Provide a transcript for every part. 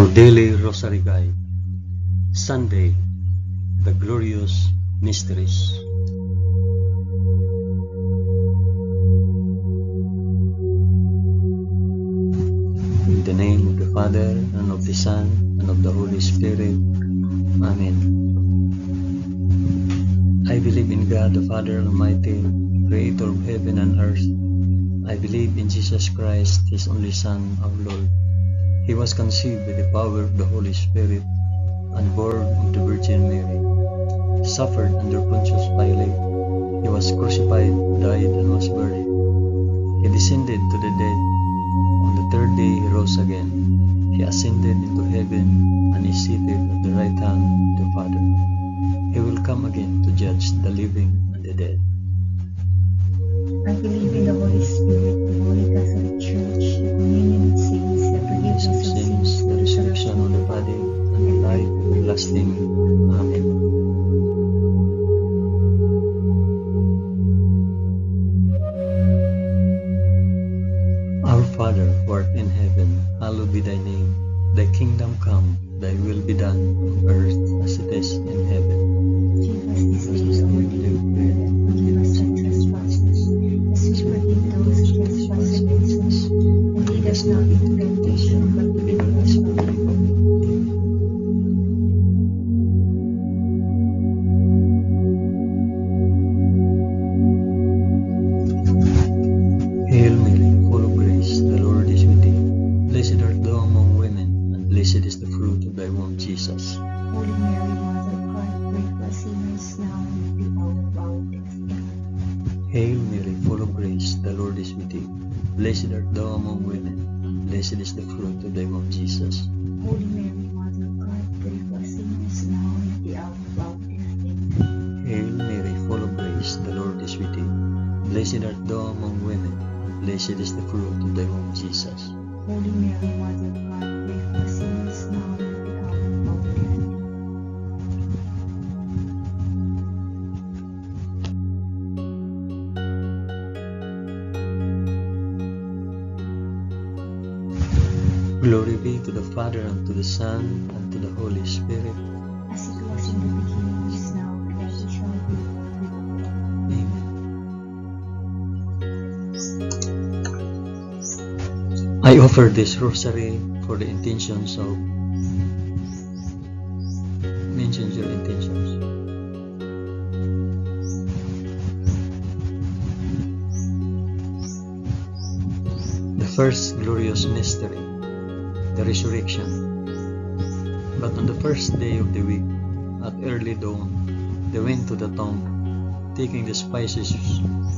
Our Daily Rosary Guide, Sunday, the Glorious Mysteries. In the name of the Father, and of the Son, and of the Holy Spirit. Amen. I believe in God the Father Almighty, Creator of heaven and earth. I believe in Jesus Christ, His only Son, our Lord. He was conceived by the power of the Holy Spirit and born of the Virgin Mary. Suffered under Pontius Pilate. He was crucified, died, and was buried. He descended to the dead. On the third day he rose again. He ascended into heaven and is seated at the right hand of the Father. He will come again to judge the living and the dead. I believe in the Holy Spirit, the Holy Catholic Church, the communion of saints, the forgiveness of sins, the resurrection of the body, and the life everlasting. Amen. Our Father, who art in heaven, hallowed be thy name. Thy kingdom come, thy will be done on earth as it is in heaven. Give us this day our daily bread, and forgive us our trespasses, as we forgive those who trespass against us. And lead us not into temptation, but deliver us from evil. Hail Mary, full of grace, the Lord is with thee. Blessed art thou among women, and blessed is the fruit of thy womb, Jesus. Holy Mary, Mother of God, pray for us sinners now and at the hour of our death. Amen. Hail Mary, full of grace, the Lord is with thee. Blessed art thou among women, and blessed is the fruit of thy womb, Jesus. Holy Mary, Mother of God, pray for us sinners now and at the hour of our death. Amen. Hail Mary, full of grace, the Lord is with thee. Blessed art thou among women, and blessed is the fruit of thy womb, Jesus. Holy Mary, Mother of God, pray for us sinners now and at the hour of our death. Glory be to the Father, and to the Son, and to the Holy Spirit. As it was in the beginning, is now, and ever shall be, world without end. Amen. I offer this rosary for the intentions of... Mention your intentions. The first glorious mystery, the resurrection. But on the first day of the week, at early dawn, they went to the tomb, taking the spices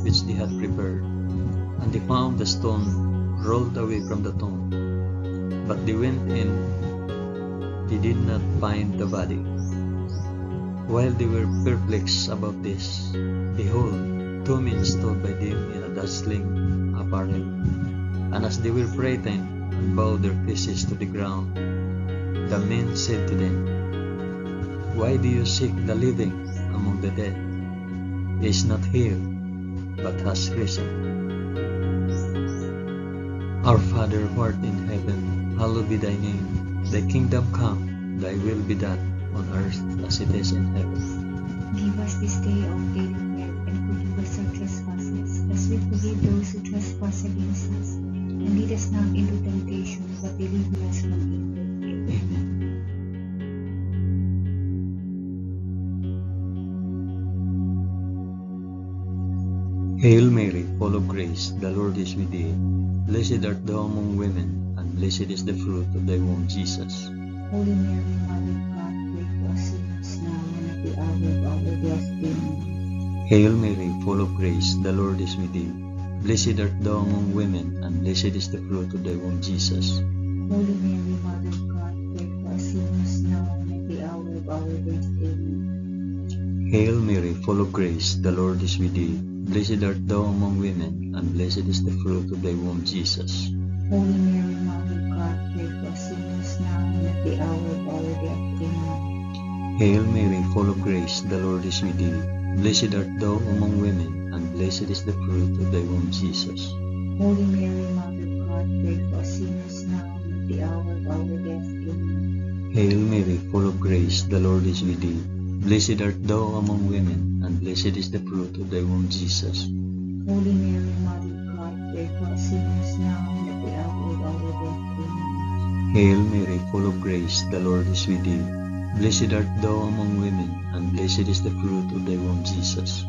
which they had prepared, and they found the stone rolled away from the tomb. But they went in, they did not find the body. While they were perplexed about this, behold, two men stood by them in a dazzling apparel. And as they were frightened and bowed their faces to the ground, the men said to them, Why do you seek the living among the dead? He is not here, but has risen. Our Father who art in heaven, hallowed be thy name. Thy kingdom come, thy will be done, on earth as it is in heaven. Give us this day our daily bread, and forgive us our trespasses, as we forgive those who trespass against us. And lead us not into temptation, but deliver us from evil. Amen. Hail Mary, full of grace, the Lord is with thee. Blessed art thou among women, and blessed is the fruit of thy womb, Jesus. Holy Mary, Mother of God, pray for us sinners now and at the hour of our death. Amen. Hail Mary, full of grace, the Lord is with thee. Blessed art thou among women, and blessed is the fruit of thy womb, Jesus. Holy Mary, Mother of God, pray for us sinners now and at the hour of our death. Amen. Hail Mary, full of grace, the Lord is with thee. Blessed art thou among women, and blessed is the fruit of thy womb, Jesus. Holy Mary, Mother of God, pray for us sinners now and at the hour of our death. Amen. Hail Mary, full of grace, the Lord is with thee. Blessed art thou among women, and blessed is the fruit of thy womb, Jesus. Holy Mary, Mother of God, pray for us sinners now and at the hour of our death. Amen. Hail Mary, full of grace, the Lord is with thee. Blessed art thou among women, and blessed is the fruit of thy womb, Jesus. Holy Mary, Mother of God, pray for us sinners now and at the hour of our death. Amen. Hail Mary, full of grace, the Lord is with thee. Blessed art thou among women, and blessed is the fruit of thy womb, Jesus.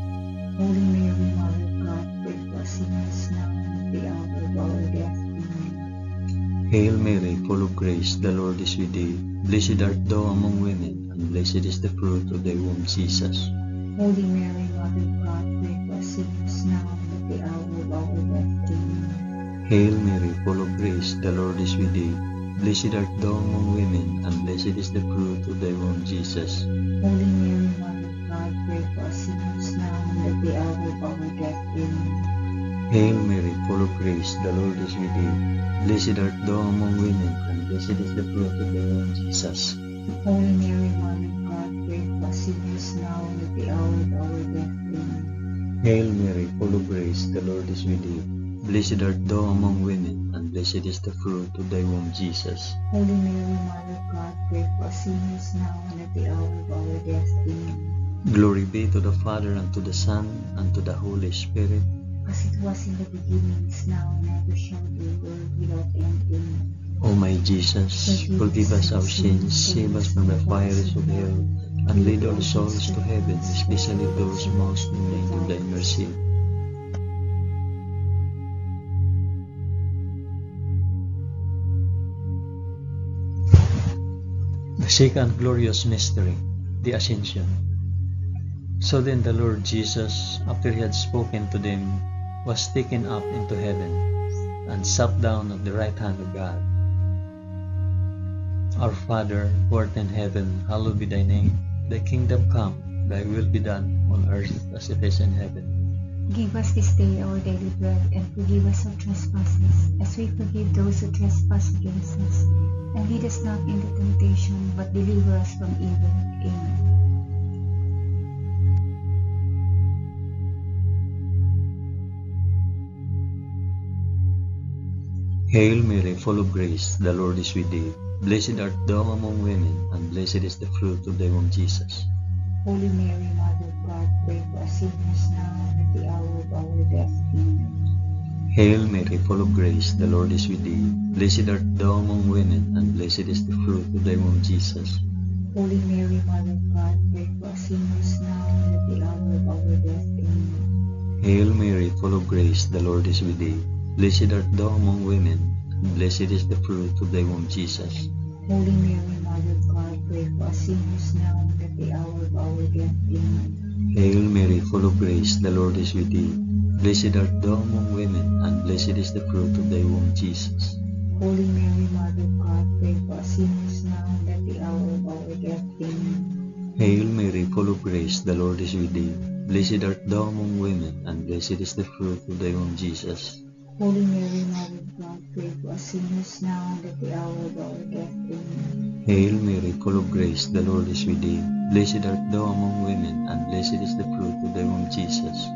Holy Mary, Mother of God, pray for us sinners now and at the hour of our death. Amen. Hail Mary, full of grace, the Lord is with thee. Blessed art thou among women, and blessed is the fruit of thy womb, Jesus. Holy Mary, Mother of God, pray for us sinners now and at the hour of our death. Amen. Hail Mary, full of grace, the Lord is with thee. Blessed art thou among women, and blessed is the fruit of thy womb, Jesus. Holy Mary, Mother of God, pray for us sinners now and at the hour of our death. Amen. Hail Mary, full of grace, the Lord is with thee. Blessed art thou among women, and blessed is the fruit of thy womb, Jesus. Holy Mary, Mother of God, pray for us sinners now and at the hour of our death. Amen. Hail Mary, full of grace, the Lord is with thee. Blessed art thou among women, and blessed is the fruit of thy womb, Jesus. Holy Mary, Mother of God, pray for us sinners now and at the hour of our death. Amen. Glory be to the Father, and to the Son, and to the Holy Spirit. As it was in the beginning, is now, and ever shall be, world without end. Amen. O my Jesus, forgive us our sins, save us from the fires of hell, and lead all souls to heaven, especially those most in need of thy mercy. The second glorious mystery, the Ascension. So then the Lord Jesus, after he had spoken to them, was taken up into heaven, and sat down at the right hand of God. Our Father, who art in heaven, hallowed be thy name. Thy kingdom come, thy will be done, on earth as it is in heaven. Give us this day our daily bread, and forgive us our trespasses, as we forgive those who trespass against us. And lead us not into temptation, but deliver us from evil. Amen. Hail Mary, full of grace, the Lord is with thee. Blessed art thou among women, and blessed is the fruit of thy womb, Jesus. Holy Mary, Mother of God, pray for us sinners now and at the hour of our death. Amen. Hail Mary, full of grace, the Lord is with thee. Blessed art thou among women, and blessed is the fruit of thy womb, Jesus. Holy Mary, Mother of God, pray for us sinners now and at the hour of our death. Amen. Hail Mary, full of grace, the Lord is with thee. Blessed art thou among women, and blessed is the fruit of thy womb, Jesus. Holy Mary, Mother of God, pray for us sinners now and at the hour of our death. Amen. Hail Mary, full of grace, the Lord is with thee. Blessed art thou among women, and blessed is the fruit of thy womb, Jesus. Holy Mary, Mother of God, pray for us sinners now and at the hour of our death. Amen. Hail Mary, full of grace, the Lord is with thee. Blessed art thou among women, and blessed is the fruit of thy womb, Jesus. Holy Mary, Mother of God, pray for us sinners now and at the hour of our death. Amen. Hail Mary, full of grace, the Lord is with thee. Blessed art thou among women, and blessed is the fruit of thy womb, Jesus.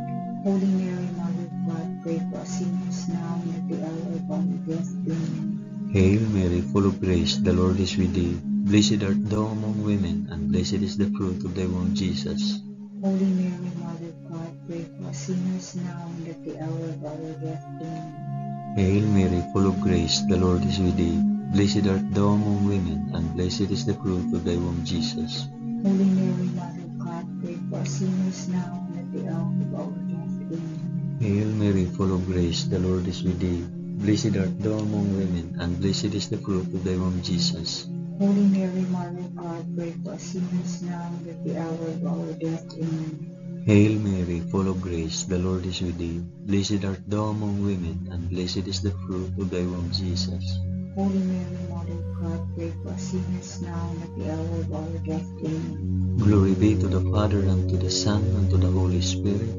Holy Mary, Mother of God, pray for us sinners now and at the hour of our death. Amen. Hail Mary, full of grace, the Lord is with thee. Blessed art thou among women, and blessed is the fruit of thy womb, Jesus. Holy Mary, Mother of God, pray for us sinners now and at the hour of our death. Amen. Hail Mary, full of grace, the Lord is with thee. Blessed art thou among women, and blessed is the fruit of thy womb, Jesus. Holy Mary, Mother of God, pray for us sinners now and at the hour of our death. Amen. Hail Mary, full of grace, the Lord is with thee. Blessed art thou among women, and blessed is the fruit of thy womb, Jesus. Holy Mary, Mother of God, pray for us sinners now and at the hour of our death. Amen. Hail Mary, full of grace, the Lord is with thee. Blessed art thou among women, and blessed is the fruit of thy womb, Jesus. Holy Mary, Mother of God, pray for us sinners now and at the hour of our death. Amen. Glory be to the Father, and to the Son, and to the Holy Spirit.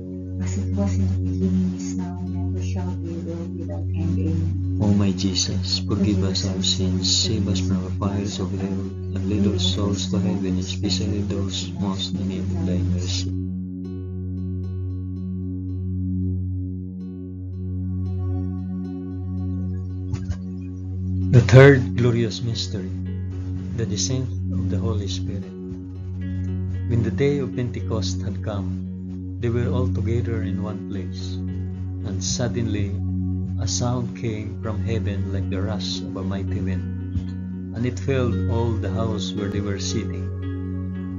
As it was in the beginning, is now, and ever shall be, world without end. Amen. O my Jesus, forgive us our sins, save us from the fires of hell, and lead all souls to heaven, especially those most in need of thy mercy. The third glorious mystery, the descent of the Holy Spirit. When the day of Pentecost had come, they were all together in one place, and suddenly a sound came from heaven like the rush of a mighty wind, and it filled all the house where they were sitting.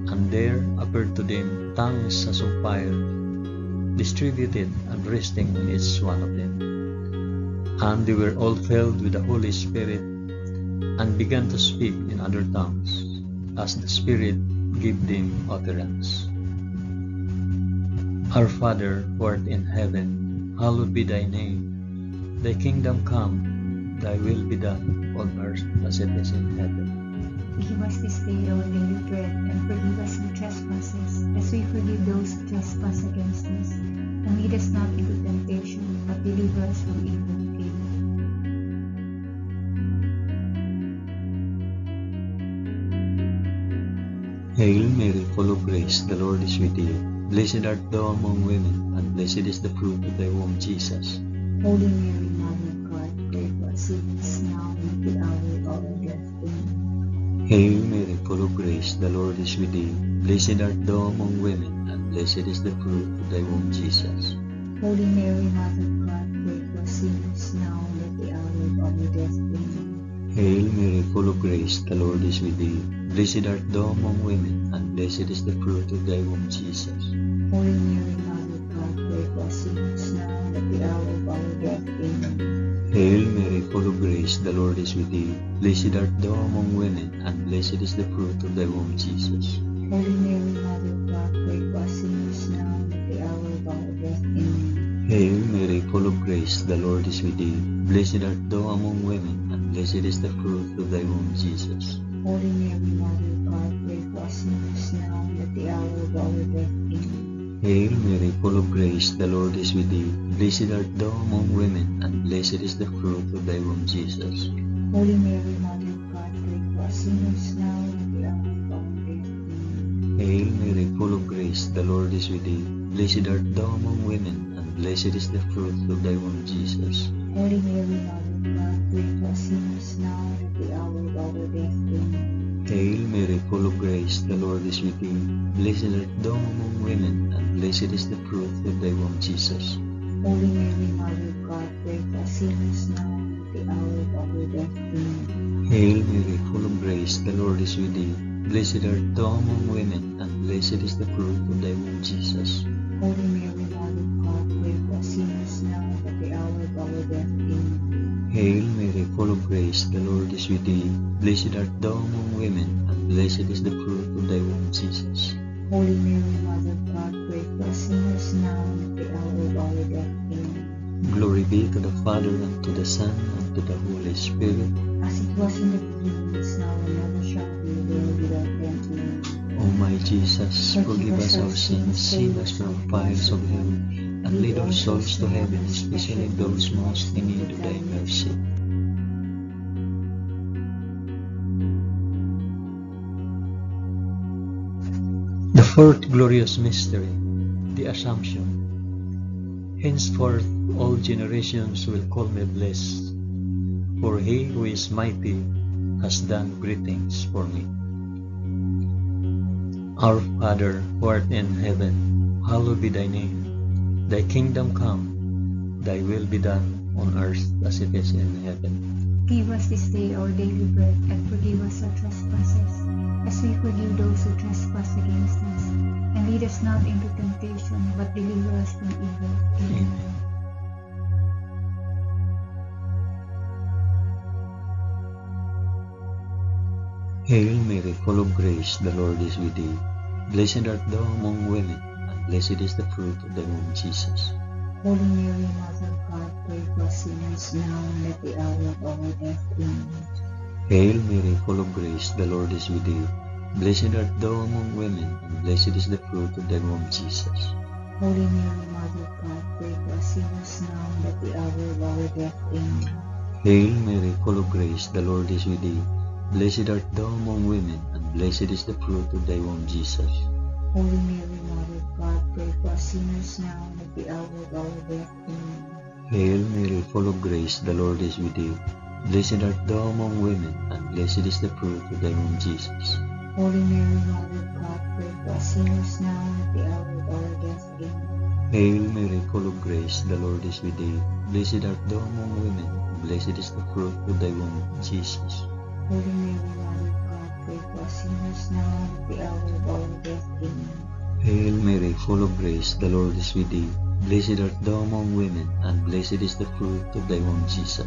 And there appeared to them tongues as of fire, distributed and resting on each one of them. And they were all filled with the Holy Spirit, and began to speak in other tongues, as the Spirit gave them utterance. Our Father, who art in heaven, hallowed be thy name. Thy kingdom come, thy will be done, on earth as it is in heaven. Give us this day our daily bread, and forgive us our trespasses, as we forgive those who trespass against us. And lead us not into temptation, but deliver us from evil. Amen. Hail Mary, full of grace, the Lord is with you. Blessed art thou among women, and blessed is the fruit of thy womb, Jesus. Holy Mary, Mother of God, pray for us sinners now and at the hour of our death. Amen. Hail Mary, full of grace, the Lord is with thee. Blessed art thou among women, and blessed is the fruit of thy womb, Jesus. Holy Mary, Mother of God, pray for us sinners now and at the hour of our death. Amen. Hail Mary, full of grace, the Lord is with thee. Blessed art thou among women, and blessed is the fruit of thy womb, Jesus. Holy Mary, Mother of God, pray for us sinners now and at the hour of our death. Amen. Hail Mary, full of grace, the Lord is with thee. Blessed art thou among women, and blessed is the fruit of thy womb, Jesus. Holy Mary, Mother of God, pray for us sinners now and at the hour of our death. Amen. Hail Mary, full of grace, the Lord is with thee. Blessed art thou among women, and blessed is the fruit of thy womb, Jesus. Holy Mary, Mother of God, pray for us sinners now and at the hour of our death. Amen. Hail Mary, full of grace, the Lord is with thee. Blessed art thou among women, and blessed is the fruit of thy womb, Jesus. Holy Mary, Mother of God, pray for us sinners now and at the hour of our death. Amen. Hail Mary, full of grace, the Lord is with thee. Blessed art thou among women, and blessed is the fruit of thy womb, Jesus. Holy Mary, Mother of God, pray for us sinners now and at the hour of our death. Amen. Hail Mary, full of grace, the Lord is with thee. Blessed art thou among women, and blessed is the fruit of thy womb, Jesus. Holy Mary, Mother of God, pray for us sinners now and at the hour of our death. Amen. Hail Mary, full of grace, the Lord is with thee. Blessed art thou among women, and blessed is the fruit of thy womb, Jesus. Holy Mary, Mother of God, pray for us sinners now and at the hour of our death. Amen. Hail Mary, full of grace, the Lord is with thee. Blessed art thou among women, and blessed is the fruit of thy womb, Jesus. Holy Mary, Mother of God, pray for us sinners now and at the hour of our death. Amen. Glory be to the Father, and to the Son, and to the Holy Spirit. As it was in the beginning, is now, and ever shall be, world without end. Amen. O my Jesus, forgive us our sins, save us from the fires of hell, and lead all souls to heaven, especially those most in need of thy mercy. The fourth glorious mystery, the Assumption. Henceforth all generations will call me blessed, for he who is mighty has done great things for me. Our Father, who art in heaven, hallowed be thy name. Thy kingdom come, thy will be done on earth as it is in heaven. Give us this day our daily bread, and forgive us our trespasses, as we forgive those who trespass against us. And lead us not into temptation, but deliver us from evil. Amen. Amen. Hail Mary, full of grace, the Lord is with thee. Blessed art thou among women, and blessed is the fruit of thy womb, Jesus. Holy Mary, Mother of God, pray for us sinners now and at the hour of our death. Amen. Hail Mary, full of grace, the Lord is with thee. Blessed art thou among women, and blessed is the fruit of thy womb, Jesus. Holy Mary, Mother of God, pray for us sinners now and at the hour of our death. Amen. Hail Mary, full of grace, the Lord is with thee. Blessed art thou among women, and blessed is the fruit of thy womb, Jesus. Holy Mary, Mother of God, pray for us sinners now and at the hour of our death. Amen. Hail Mary, full of grace, the Lord is with thee. Blessed art thou among women, and blessed is the fruit of thy womb, Jesus. Holy Mary, Mother of God, pray for us sinners now and at the hour of our death. Amen. Hail Mary, full of grace, the Lord is with thee. Blessed art thou among women, and blessed is the fruit of thy womb, Jesus. Holy Mary, Mother of God, pray for us sinners now and at the hour of our death. Amen. Hail Mary, full of grace, the Lord is with thee. Blessed art thou among women, and blessed is the fruit of thy womb, Jesus.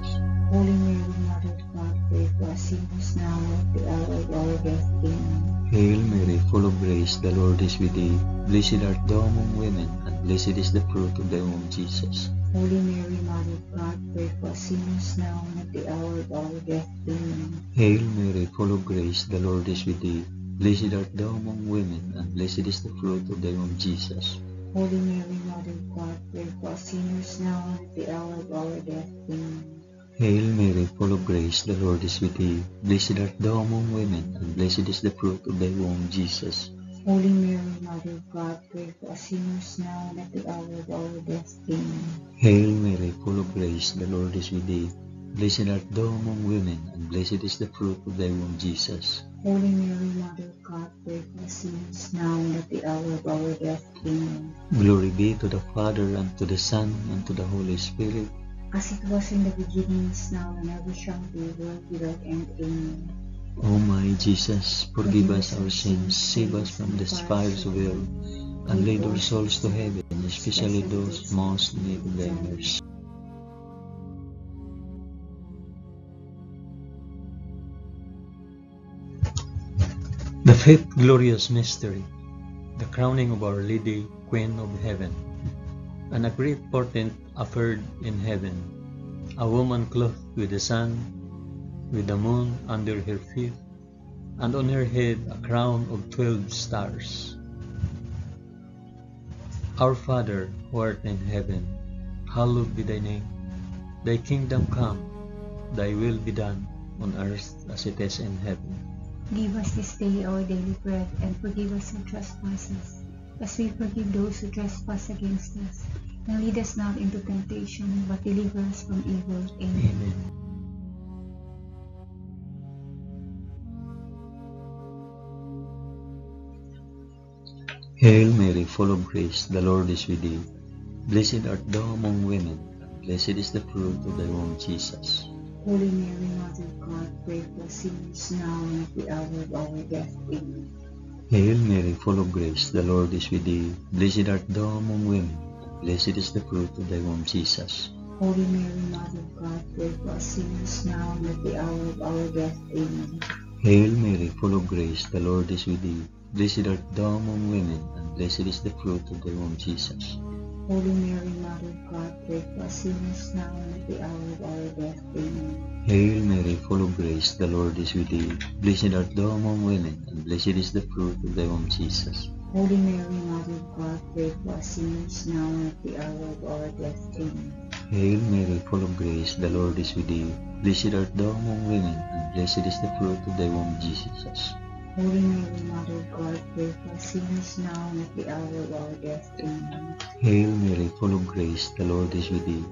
Holy Mary, Mother of God, pray for us sinners now and at the hour of our death. Amen. Hail Mary, full of grace, the Lord is with thee. Blessed art thou among women, and blessed is the fruit of thy womb, Jesus. Holy Mary, Mother of God, pray for us sinners now and at the hour of our death. Amen. Hail Mary, full of grace, the Lord is with thee. Blessed art thou among women, and blessed is the fruit of thy womb, Jesus. Holy Mary, Mother of God, pray for us sinners now and at the hour of our death. Amen. Hail Mary, full of grace, the Lord is with thee. Blessed art thou among women, and blessed is the fruit of thy womb, Jesus. Holy Mary, Mother of God, pray for us sinners now and at the hour of our death. Amen. Hail Mary, full of grace, the Lord is with thee. Blessed art thou among women, and blessed is the fruit of thy womb, Jesus. Holy Mary, Mother of God, pray for us sinners now and at the hour of our death. Amen. Glory be to the Father, and to the Son, and to the Holy Spirit. As it was in the beginning, is now, and ever shall be, world without end. Amen. O my Jesus, forgive us our sins, save us from the fires of hell, and lead our souls to heaven, especially those most in need of thy mercy. The fifth glorious mystery, the crowning of Our Lady, Queen of Heaven. And a great portent appeared in heaven, a woman clothed with the sun, with the moon under her feet, and on her head a crown of 12 stars. Our Father, who art in heaven, hallowed be thy name. Thy kingdom come, thy will be done, on earth as it is in heaven. Give us this day our daily bread, and forgive us our trespasses, as we forgive those who trespass against us. And lead us not into temptation, but deliver us from evil. Amen. Amen. Hail Mary, full of grace, the Lord is with thee. Blessed art thou among women, and blessed is the fruit of thy womb, Jesus. Holy Mary, Mother of God, pray for us sinners now and at the hour of our death. Amen. Hail Mary, full of grace, the Lord is with thee. Blessed art thou among women, and blessed is the fruit of thy womb, Jesus. Holy Mary, Mother of God, pray for us sinners now and at the hour of our death. Amen. Hail Mary, full of grace, the Lord is with thee. Blessed art thou among women, and blessed is the fruit of thy womb, Jesus. Holy Mary, Mother of God, pray for us sinners now and at the hour of our death. Amen. Hail Mary, full of grace, the Lord is with thee. Blessed art thou among women, and blessed is the fruit of thy womb, Jesus. Holy Mary, Mother of God, pray for us sinners now and at the hour of our death. Amen. Hail Mary, full of grace, the Lord is with thee. Blessed art thou among women, and blessed is the fruit of thy womb, Jesus. Holy Mary, Mother of God, pray for us sinners now and at the hour of our death. Amen. Hail Mary, full of grace, the Lord is with thee.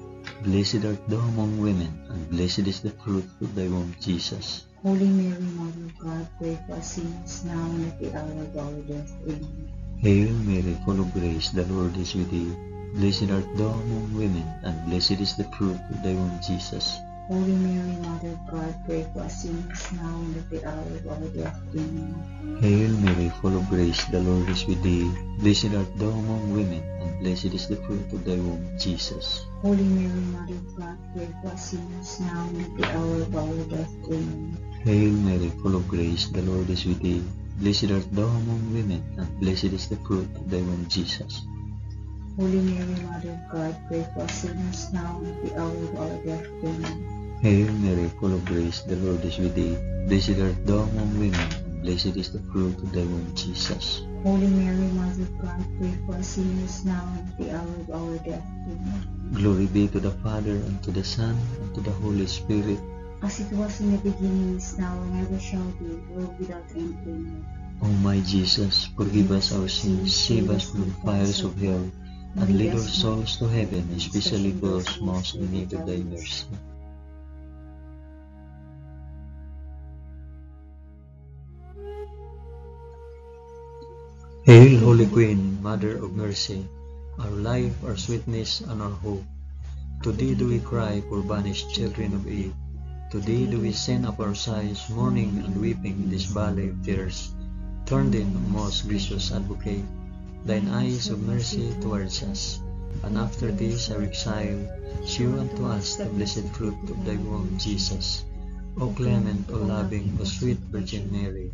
Blessed art thou among women, and blessed is the fruit of thy womb, Jesus. Holy Mary, Mother of God, pray for us sinners now and at the hour of our death. Amen. Hail Mary, full of grace, the Lord is with thee. Blessed art thou among women, and blessed is the fruit of thy womb, Jesus. Holy Mary, Mother of God, pray for us sinners now and at the hour of our death. Amen. Hail Mary, full of grace, the Lord is with thee. Blessed art thou among women, and blessed is the fruit of thy womb, Jesus. Holy Mary, Mother of God, pray for us sinners now and at the hour of our death. Amen. Hail Mary, full of grace, the Lord is with thee. Blessed art thou among women, and blessed is the fruit of thy womb, Jesus. Holy Mary, Mother of God, pray for us sinners now and at the hour of our death. Amen. Hail Mary, full of grace, the Lord is with thee. Blessed art thou among women, and blessed is the fruit of thy womb, Jesus. Holy Mary, Mother of God, pray for us sinners now and at the hour of our death. Amen. Glory be to the Father, and to the Son, and to the Holy Spirit. As it was in the beginning, is now, and ever shall be, world without end. Amen. O my Jesus, forgive us our sins, save us from the fires of hell, and lead our souls to heaven, especially those most in need of thy mercy. Hail, Holy Queen, Mother of Mercy, our life, our sweetness, and our hope. To thee do we cry, poor banished children of Eve. To thee do we send up our sighs, mourning and weeping in this valley of tears. Turn then, O most gracious Advocate, thine eyes of mercy towards us, and after this our exile, shew unto us the blessed fruit of thy womb, Jesus. O clement, O loving, O sweet Virgin Mary,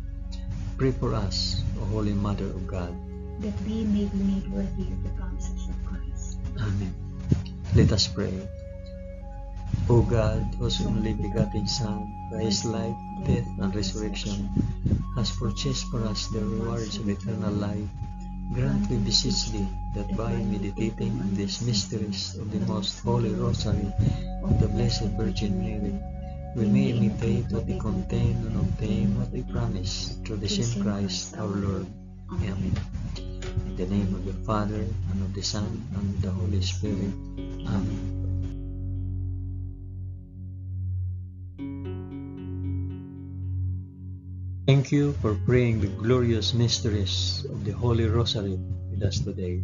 pray for us, O Holy Mother of God, that we may be made worthy of the promises of Christ. Amen. Let us pray. O God, whose only begotten Son, by his life, death, and resurrection, has purchased for us the rewards of eternal life, grant, we beseech thee, that by meditating on these mysteries of the most holy Rosary of the Blessed Virgin Mary, we may imitate what they contain and obtain what they promise, through the same Christ our Lord. Amen. In the name of the Father, and of the Son, and of the Holy Spirit. Amen. Thank you for praying the glorious mysteries of the Holy Rosary with us today.